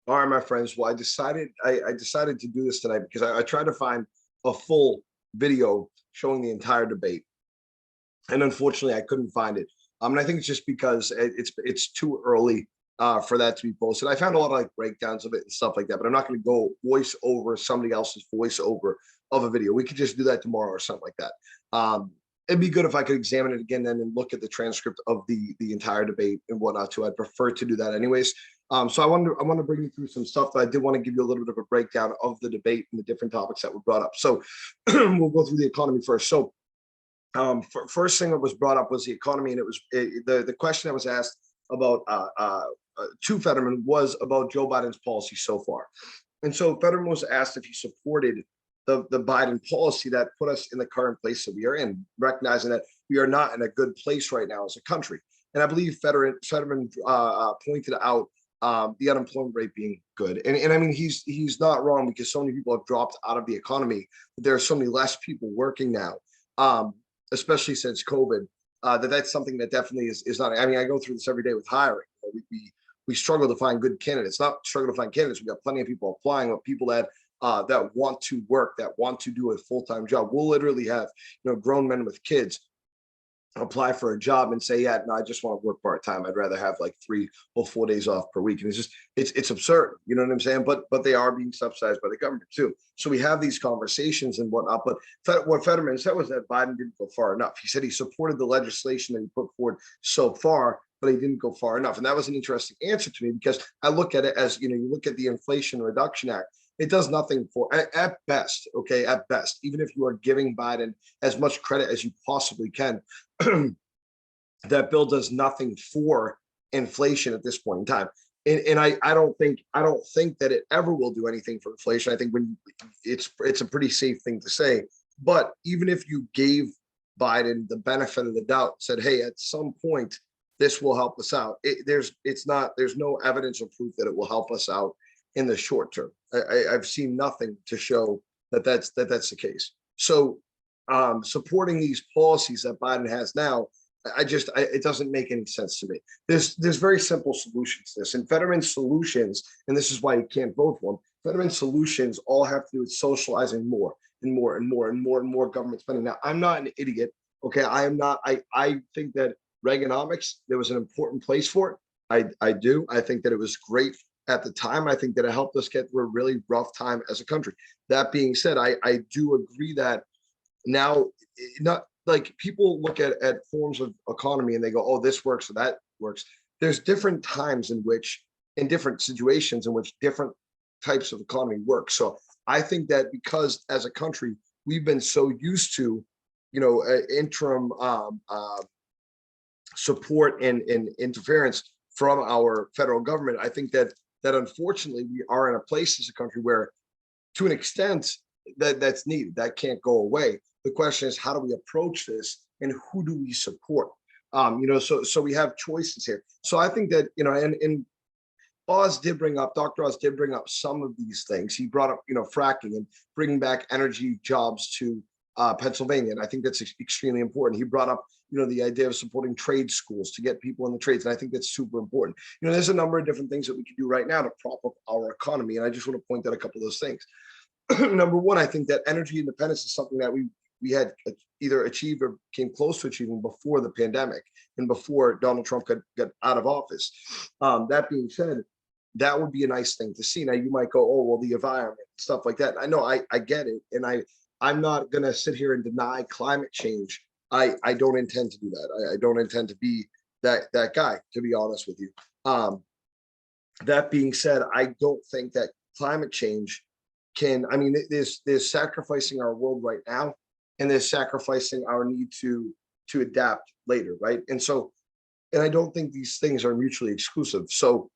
All right, my friends. Well, I decided to do this tonight because I tried to find a full video showing the entire debate, and unfortunately, I couldn't find it. And I think it's just because it's too early for that to be posted. I found a lot of like breakdowns of it and stuff like that, but I'm not going to go voice over somebody else's voiceover of a video. We could just do that tomorrow or something like that. It'd be good if I could examine it again then and look at the transcript of the entire debate and whatnot too. I'd prefer to do that anyways. So I want to bring you through some stuff, but I did want to give you a little bit of a breakdown of the debate and the different topics that were brought up. So we'll go through the economy first. So first thing that was brought up was the economy, and it was the question that was asked about to Fetterman was about Joe Biden's policy so far. And so Fetterman was asked if he supported the Biden policy that put us in the current place that we are in, recognizing that we are not in a good place right now as a country. And I believe Fetterman pointed out the unemployment rate being good. And I mean, he's not wrong because so many people have dropped out of the economy. There are so many less people working now, especially since COVID. That's something that definitely is not. I mean, I go through this every day with hiring. We struggle to find good candidates. Not struggle to find candidates. We got plenty of people applying, but people that want to work, that want to do a full-time job. We'll literally have grown men with kids apply for a job and say, yeah, no, I just want to work part-time. I'd rather have like 3 or 4 days off per week. And it's absurd. You know what I'm saying? But they are being subsidized by the government too. So we have these conversations and whatnot. But what Fetterman said was that Biden didn't go far enough. He said he supported the legislation that he put forward so far, but he didn't go far enough. And that was an interesting answer to me because I look at it as, you look at the Inflation Reduction Act. It does nothing for, at best, okay, at best, even if you are giving Biden as much credit as you possibly can, that bill does nothing for inflation at this point in time. And I don't think that it ever will do anything for inflation. I think when it's a pretty safe thing to say. But even if you gave Biden the benefit of the doubt, said, hey, at some point this will help us out. There's no evidence or proof that it will help us out in the short term. I've seen nothing to show that's the case. So supporting these policies that Biden has now, it doesn't make any sense to me. There's very simple solutions to this, and Fetterman's solutions, and this is why you can't vote for him. Fetterman's solutions all have to do with socializing more and more and more and more and more government spending. Now, I'm not an idiot. Okay, I am not. I think that Reaganomics, there was an important place for it. I do. I think that it was great at the time. I think that it helped us get through a really rough time as a country. That being said, I do agree that now, not like people look at forms of economy and they go, oh, this works or that works. There's different times in different situations in which different types of economy work. So I think that because as a country, we've been so used to, interim support and interference from our federal government, I think that unfortunately we are in a place as a country where, to an extent, that's needed. That can't go away. The question is, how do we approach this, and who do we support? So we have choices here. So I think that and Dr. Oz did bring up some of these things. He brought up fracking and bringing back energy jobs to Pennsylvania, and I think that's extremely important. He brought up the idea of supporting trade schools to get people in the trades, and I think that's super important. There's a number of different things that we can do right now to prop up our economy, and I just want to point out a couple of those things. Number one, I think that energy independence is something that we had either achieved or came close to achieving before the pandemic and before Donald Trump got out of office. That being said, that would be a nice thing to see. Now you might go, oh, well, the environment, stuff like that. I know, I get it. And I'm not going to sit here and deny climate change. I don't intend to do that. I don't intend to be that guy, to be honest with you. That being said, I don't think that climate change there's sacrificing our world right now, and there's sacrificing our need to adapt later, right? And I don't think these things are mutually exclusive. So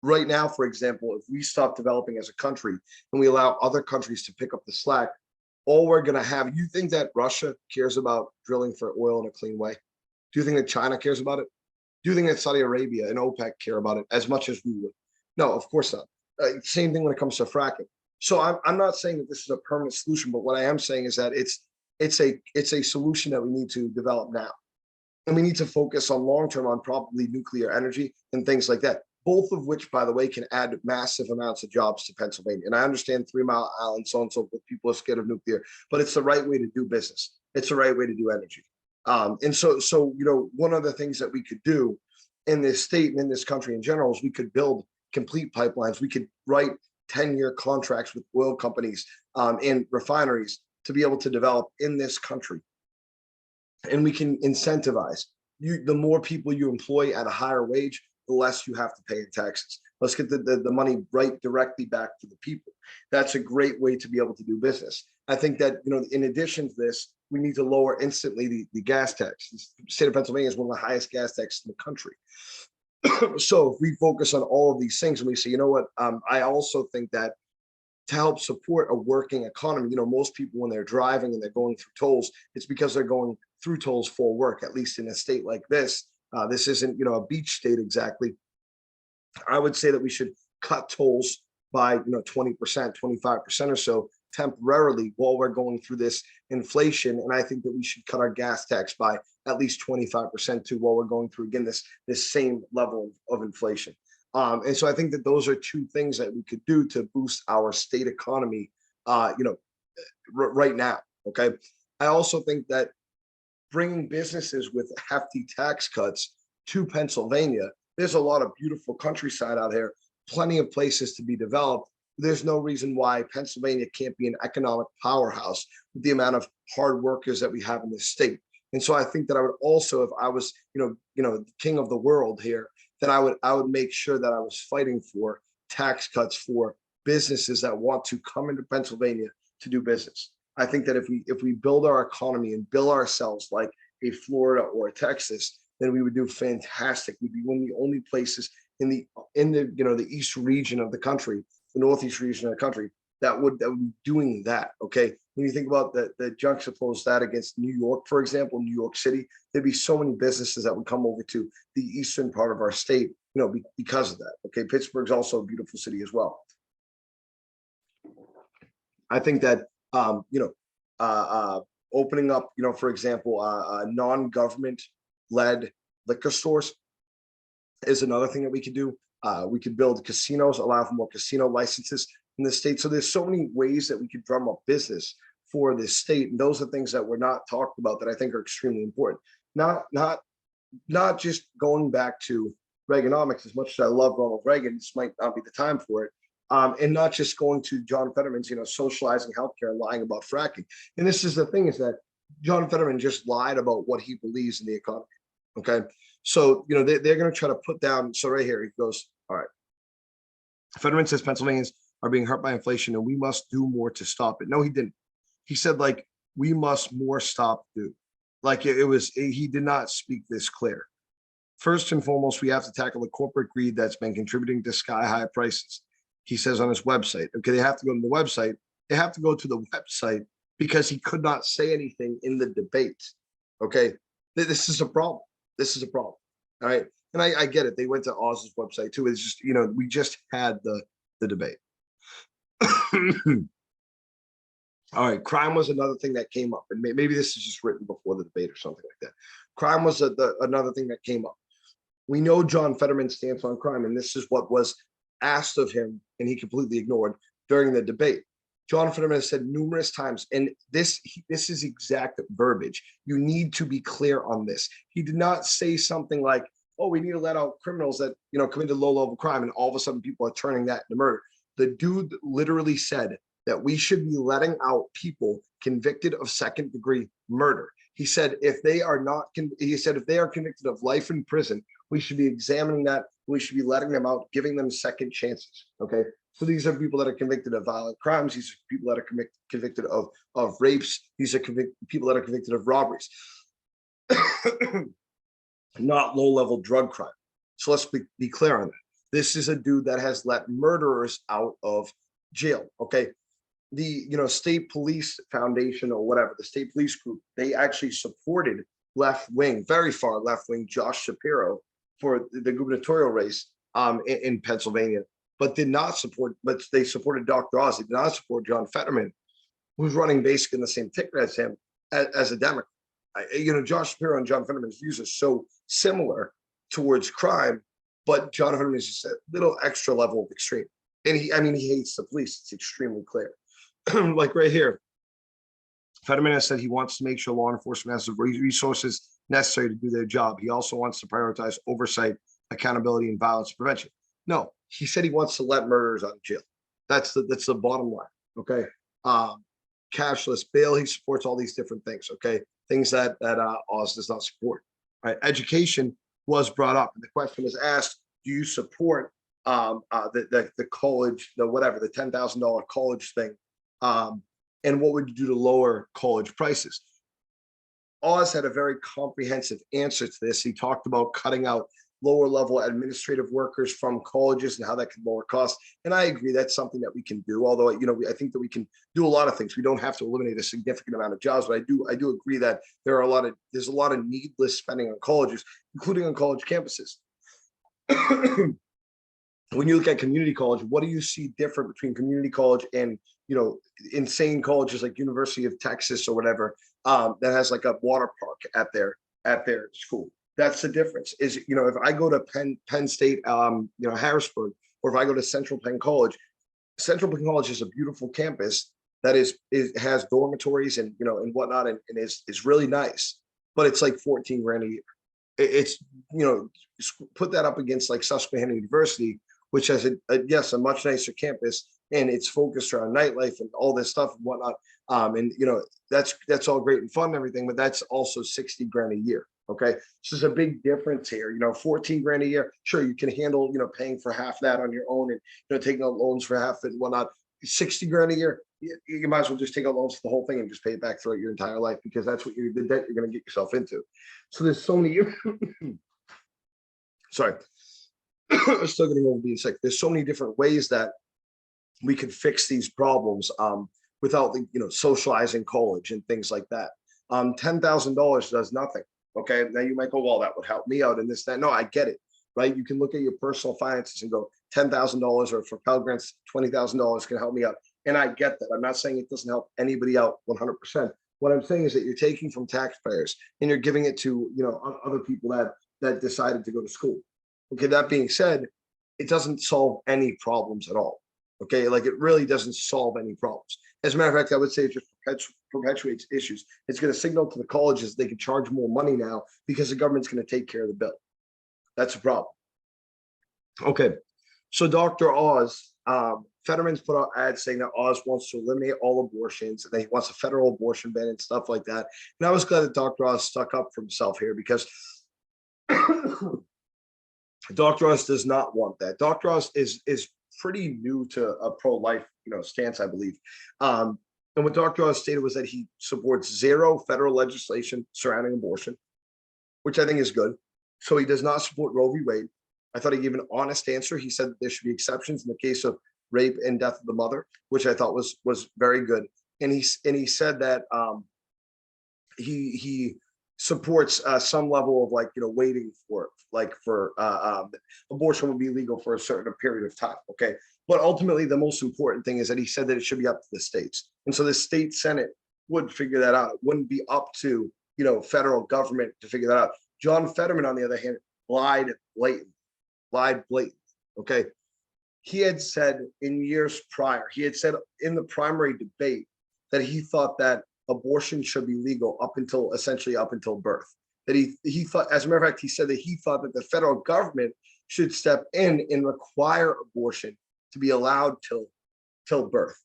right now, for example, if we stop developing as a country and we allow other countries to pick up the slack, all we're going to have, you think that Russia cares about drilling for oil in a clean way? Do you think that China cares about it? Do you think that Saudi Arabia and OPEC care about it as much as we would? No, of course not. Same thing when it comes to fracking. So I'm not saying that this is a permanent solution, but what I am saying is that it's a solution that we need to develop now, and we need to focus on long term on probably nuclear energy and things like that. both of which, by the way, can add massive amounts of jobs to Pennsylvania. And I understand 3 Mile Island, so on and so forth, people are scared of nuclear, but it's the right way to do business. It's the right way to do energy. And so, one of the things that we could do in this state and in this country in general is we could build complete pipelines. We could write 10-year contracts with oil companies and refineries to be able to develop in this country. And we can incentivize you. The more people you employ at a higher wage, the less you have to pay in taxes. Let's get the money right directly back to the people. That's a great way to be able to do business. I think that, in addition to this, we need to lower instantly the gas tax. The state of Pennsylvania is one of the highest gas taxes in the country. So if we focus on all of these things and we say, you know what, I also think that to help support a working economy, most people when they're driving and they're going through tolls, it's because they're going through tolls for work, at least in a state like this. This isn't, a beach state exactly. I would say that we should cut tolls by, 20%, 25% or so temporarily while we're going through this inflation. And I think that we should cut our gas tax by at least 25% too while we're going through, again, this same level of inflation. And so I think that those are two things that we could do to boost our state economy, right now. Okay. I also think that bringing businesses with hefty tax cuts to Pennsylvania, there's a lot of beautiful countryside out here, plenty of places to be developed. There's no reason why Pennsylvania can't be an economic powerhouse with the amount of hard workers that we have in this state. And so I think that I would also, if I was, king of the world here, then I would make sure that I was fighting for tax cuts for businesses that want to come into Pennsylvania to do business. I think that if we build our economy and build ourselves like a Florida or a Texas, then we would do fantastic. We'd be one of the only places in the the east region of the country, the northeast region of the country, that would be doing that. Okay. When you think about the juxtapose that against New York, for example, New York City, there'd be so many businesses that would come over to the eastern part of our state, because of that. Okay. Pittsburgh's also a beautiful city as well. I think that, opening up, for example, non-government led liquor stores is another thing that we could do. We could build casinos, allow for more casino licenses in the state. So there's so many ways that we could drum up business for this state. And those are things that we're not talked about that I think are extremely important. Not just going back to Reaganomics, as much as I love Ronald Reagan, this might not be the time for it. And not just going to John Fetterman's, socializing healthcare and lying about fracking. And this is the thing, is that John Fetterman just lied about what he believes in the economy. Okay. So, they're going to try to put down. So right here, he goes, all right. Fetterman says Pennsylvanians are being hurt by inflation and we must do more to stop it. No, he didn't. He said, we must more stop do. He did not speak this clear. First and foremost, we have to tackle the corporate greed that's been contributing to sky high prices. He says on his website. Okay, they have to go to the website. They have to go to the website because he could not say anything in the debate. Okay, this is a problem. This is a problem. All right, and I get it. They went to Oz's website too. It's just, we just had the debate. All right, crime was another thing that came up, and maybe this is just written before the debate or something like that. Crime was another thing that came up. We know John Fetterman's stance on crime, and this is what was asked of him, and he completely ignored during the debate. John Fetterman has said numerous times, and this is exact verbiage. You need to be clear on this. He did not say something like, "Oh, we need to let out criminals that committed low-level crime," and all of a sudden people are turning that into murder. The dude literally said that we should be letting out people convicted of second-degree murder. He said if they are convicted of life in prison, we should be examining that. We should be letting them out, giving them second chances. Okay. So these are people that are convicted of violent crimes. These are people that are convicted of rapes. These are people that are convicted of robberies, not low-level drug crime. So let's be clear on that. This is a dude that has let murderers out of jail. Okay. The state police foundation or whatever, the state police group, they actually supported left-wing, very far left-wing Josh Shapiro for the gubernatorial race in Pennsylvania, but they supported Dr. Oz. They did not support John Fetterman, who's running basically in the same ticket as him as a Democrat. Josh Shapiro and John Fetterman's views are so similar towards crime But John Fetterman is just a little extra level of extreme. And I mean, he hates the police. It's extremely clear. Like right here, Fetterman has said he wants to make sure law enforcement has the resources necessary to do their job. He also wants to prioritize oversight, accountability, and violence prevention. No, he said he wants to let murderers out of jail. That's the bottom line. Okay. Cashless bail. He supports all these different things. Okay, things that Oz does not support. Right. Education was brought up, and the question was asked: do you support the college, the whatever, the $10,000 college thing? And what would you do to lower college prices? Oz had a very comprehensive answer to this. He talked about cutting out lower level administrative workers from colleges and how that can lower costs. And I agree that's something that we can do. Although, I think that we can do a lot of things. We don't have to eliminate a significant amount of jobs, but I do agree that there's a lot of needless spending on colleges, including on college campuses. When you look at community college, what do you see different between community college and insane colleges like University of Texas or whatever that has like a water park at their school? That's the difference. Is if I go to Penn State, Harrisburg, or if I go to Central Penn College is a beautiful campus that has dormitories and and whatnot and is really nice, but it's like 14 grand a year. It's put that up against like Susquehanna University, which has a much nicer campus, and it's focused around nightlife and all this stuff and whatnot. And that's all great and fun and everything, but that's also 60 grand a year. Okay, so there's a big difference here. 14 grand a year, sure, you can handle paying for half that on your own and taking out loans for half it and whatnot. 60 grand a year, you might as well just take out loans for the whole thing and just pay it back throughout your entire life, because that's what the debt you're going to get yourself into. So there's so many sorry. I'm still getting over being sick. There's so many different ways that we could fix these problems without socializing college and things like that. $10,000 does nothing. Okay, now you might go, well, that would help me out in this, that. No, I get it, right? You can look at your personal finances and go, $10,000 or for Pell Grants, $20,000 can help me out. And I get that. I'm not saying it doesn't help anybody out 100%. What I'm saying is that you're taking from taxpayers and you're giving it to other people that decided to go to school. Okay, that being said, it doesn't solve any problems at all. Okay, like it really doesn't solve any problems. As a matter of fact, I would say it just perpetuates issues. It's going to signal to the colleges they can charge more money now because the government's going to take care of the bill. That's a problem. Okay, so Dr. Oz, Fetterman's put out ads saying that Oz wants to eliminate all abortions and that he wants a federal abortion ban and stuff like that. And I was glad that Dr. Oz stuck up for himself here, because Dr. Oz does not want that. Dr. Oz is pretty new to a pro-life stance, I believe. And what Dr. Oz stated was that he supports zero federal legislation surrounding abortion, which I think is good. So he does not support Roe v. Wade. I thought he gave an honest answer. He said that there should be exceptions in the case of rape and death of the mother, which I thought was very good. And he said that he supports some level of waiting for abortion will be legal for a certain period of time. Okay, but ultimately the most important thing is that he said that it should be up to the states, and so the state Senate would figure that out. It wouldn't be up to federal government to figure that out. John Fetterman, on the other hand, lied blatantly. Okay, he had said in years prior, he had said in the primary debate that he thought that abortion should be legal essentially up until birth. That he thought, as a matter of fact, he said that he thought that the federal government should step in and require abortion to be allowed till birth.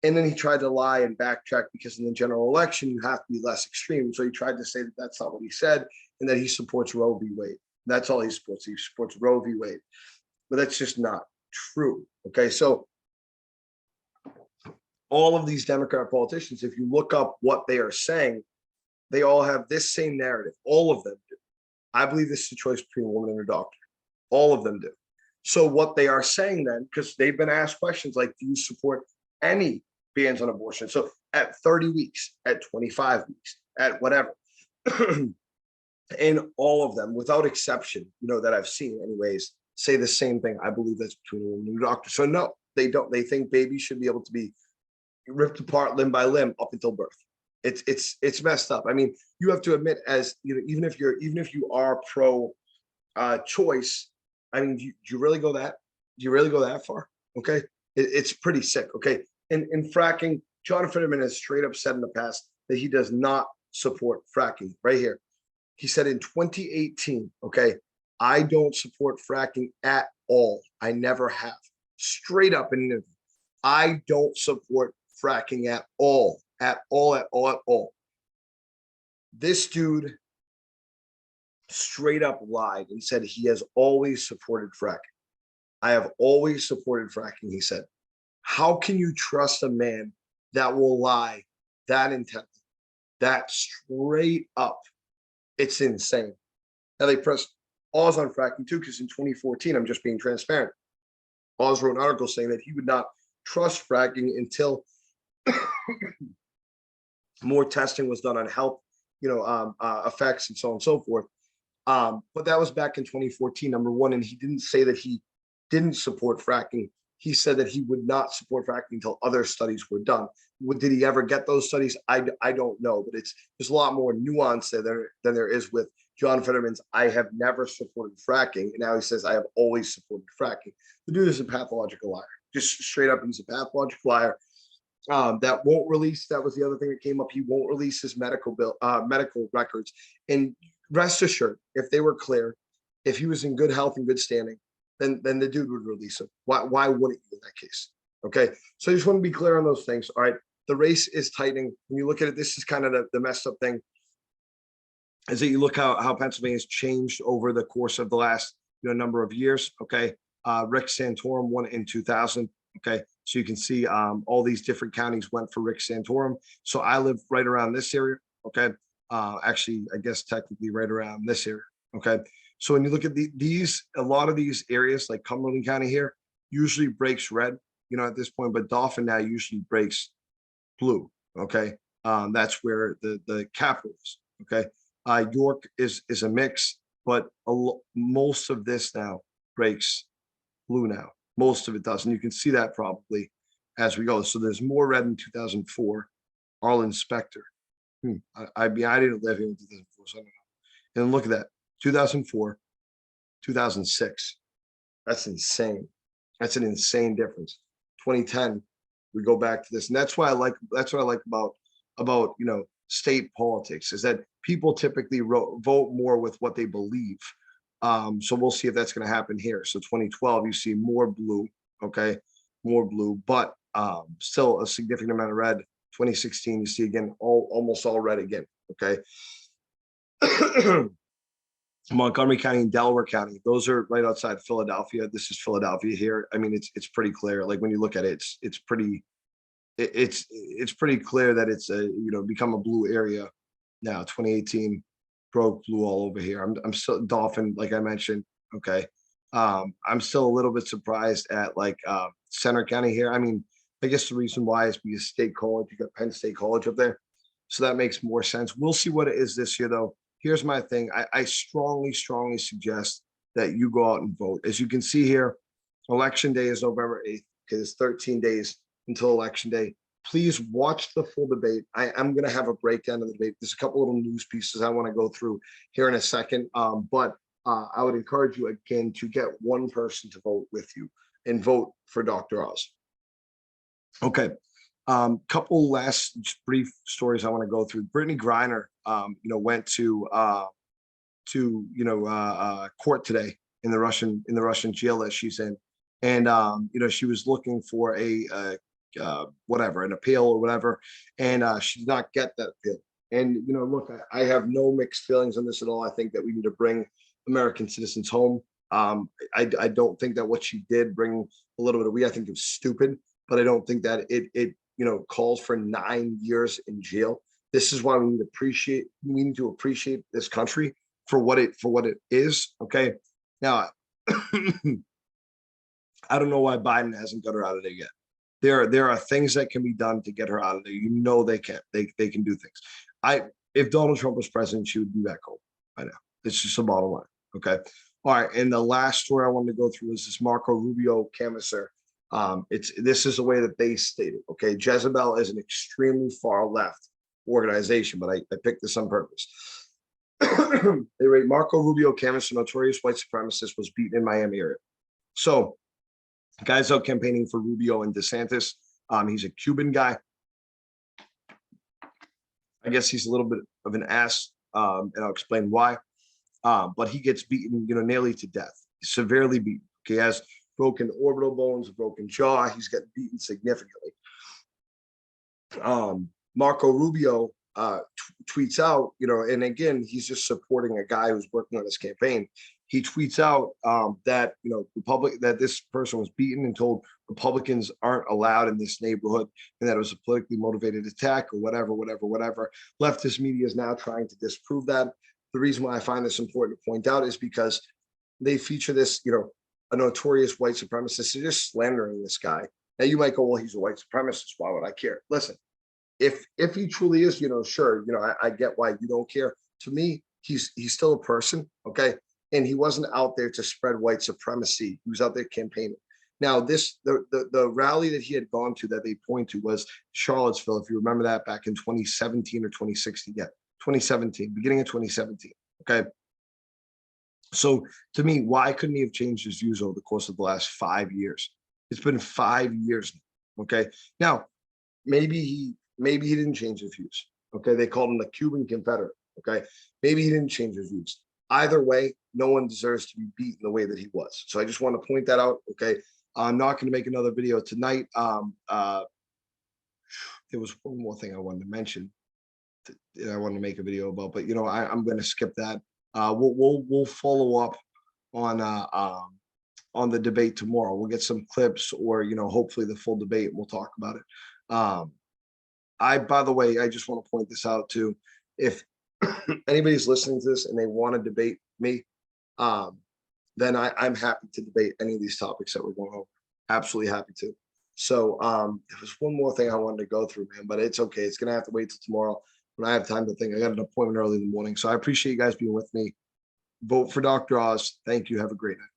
And then he tried to lie and backtrack because in the general election you have to be less extreme. So he tried to say that that's not what he said and that he supports Roe v. Wade. That's all he supports. He supports Roe v. Wade, but that's just not true. Okay, so all of these Democrat politicians, if you look up what they are saying, they all have this same narrative. All of them do. I believe this is a choice between a woman and a doctor. All of them do. So what they are saying then, because they've been asked questions like, do you support any bans on abortion? So at 30 weeks, at 25 weeks, at whatever. And all of them, without exception, that I've seen anyways, say the same thing. I believe that's between a woman and a doctor. So no, they don't. They think babies should be able to be ripped apart limb by limb up until birth. It's messed up. I mean, you have to admit, as even if you are pro choice, I mean, do you really go that? Do you really go that far? Okay, it's pretty sick. Okay, in fracking, John Fetterman has straight up said in the past that he does not support fracking. Right here, he said in 2018. Okay, I don't support fracking at all. I never have. Straight up in an interview, I don't support fracking at all, at all, at all, at all. This dude straight up lied and said he has always supported fracking. I have always supported fracking, he said. How can you trust a man that will lie that intently, that straight up? It's insane. Now they pressed Oz on fracking too, because in 2014, I'm just being transparent. Oz wrote an article saying that he would not trust fracking until more testing was done on health, effects and so on and so forth. But that was back in 2014, number one, and he didn't say that he didn't support fracking. He said that he would not support fracking until other studies were done. Did he ever get those studies? I don't know, but there's a lot more nuance there than there is with John Fetterman's I have never supported fracking, and now he says I have always supported fracking. The dude is a pathological liar. Just straight up, he's a pathological liar. That won't release. That was the other thing that came up. He won't release his medical records. And rest assured, if they were clear, if he was in good health and good standing, then the dude would release him. Why wouldn't you in that case? Okay, so I just want to be clear on those things. All right, the race is tightening. When you look at it, this is kind of the messed up thing. Is that you look how Pennsylvania's changed over the course of the last number of years. Okay, Rick Santorum won in 2000. Okay, so you can see all these different counties went for Rick Santorum. So I live right around this area. Okay, actually, I guess technically right around this area. Okay, so when you look at a lot of these areas like Cumberland County here usually breaks red, at this point, but Dauphin now usually breaks blue. Okay, that's where the capital is. Okay, York is a mix, but most of this now breaks blue now. Most of it does, and you can see that probably as we go. So there's more red in 2004. Arlen Specter. I didn't live here in 2004, so I don't know. And look at that, 2004, 2006. That's insane. That's an insane difference. 2010, we go back to this, and that's what I like about state politics, is that people typically vote more with what they believe. So we'll see if that's going to happen here. So 2012, you see more blue, okay, more blue, but still a significant amount of red. 2016, you see again, almost all red again, okay. Montgomery County and Delaware County, those are right outside Philadelphia. This is Philadelphia here. I mean, it's pretty clear. Like when you look at it, it's pretty clear that it's become a blue area now. 2018 broke blue all over here. I'm still Dauphin, like I mentioned. Okay, I'm still a little bit surprised at Center County here. I mean, I guess the reason why is because State College, you got Penn State College up there, so that makes more sense. We'll see what it is this year, though. Here's my thing. I strongly suggest that you go out and vote. As you can see here, Election Day is November 8th, because it's 13 days until Election Day. Please watch the full debate. I'm going to have a breakdown of the debate. There's a couple little news pieces I want to go through here in a second. But I would encourage you again to get one person to vote with you and vote for Dr. Oz. Okay. Couple last brief stories I want to go through. Brittany Griner, went to court today in the Russian jail that she's in, and she was looking for an appeal or whatever, and she did not get that appeal. And look, I have no mixed feelings on this at all. I think that we need to bring American citizens home. I don't think that what she did bring a little bit of I think it was stupid, but I don't think that it calls for 9 years in jail. This is why we need to appreciate this country for what it is. Okay. Now, I don't know why Biden hasn't got her out of there yet. There are things that can be done to get her out of there. They can. They can do things. If Donald Trump was president, she would be back home by now. It's just the bottom line. Okay. All right. And the last story I wanted to go through is this Marco Rubio canvasser. This is the way that they stated. Okay. Jezebel is an extremely far left organization, but I picked this on purpose. They rate Marco Rubio, canvas, a notorious white supremacist, was beaten in Miami area. So, guys out campaigning for Rubio and DeSantis. He's a Cuban guy. I guess he's a little bit of an ass, and I'll explain why. But he gets beaten, nearly to death, severely beaten. He has broken orbital bones, a broken jaw. He's getting beaten significantly. Marco Rubio tweets out, and again, he's just supporting a guy who's working on his campaign. He tweets out that that this person was beaten and told Republicans aren't allowed in this neighborhood, and that it was a politically motivated attack or whatever. Leftist media is now trying to disprove that. The reason why I find this important to point out is because they feature this, a notorious white supremacist. They're just slandering this guy. Now you might go, well, he's a white supremacist. Why would I care? Listen, if he truly is, sure, I get why you don't care. To me, he's still a person, okay? And he wasn't out there to spread white supremacy. He was out there campaigning. Now, the rally that he had gone to that they point to was Charlottesville, if you remember that, back in 2017 or 2016. Yeah, 2017, beginning of 2017. Okay. So to me, why couldn't he have changed his views over the course of the last 5 years? It's been 5 years now. Okay. Now, maybe he didn't change his views. Okay. They called him the Cuban Confederate. Okay. Maybe he didn't change his views. Either way, no one deserves to be beaten the way that he was. So I just want to point that out. Okay. I'm not going to make another video tonight. There was one more thing I wanted to mention that I wanted to make a video about, but I'm going to skip that. We'll follow up on the debate tomorrow. We'll get some clips, or hopefully the full debate, and we'll talk about it. By the way, I just want to point this out too. If anybody's listening to this and they want to debate me, then I'm happy to debate any of these topics that we're going over. Absolutely happy to. So there was one more thing I wanted to go through, man, but it's okay. It's going to have to wait till tomorrow when I have time to think. I got an appointment early in the morning. So I appreciate you guys being with me. Vote for Dr. Oz. Thank you. Have a great night.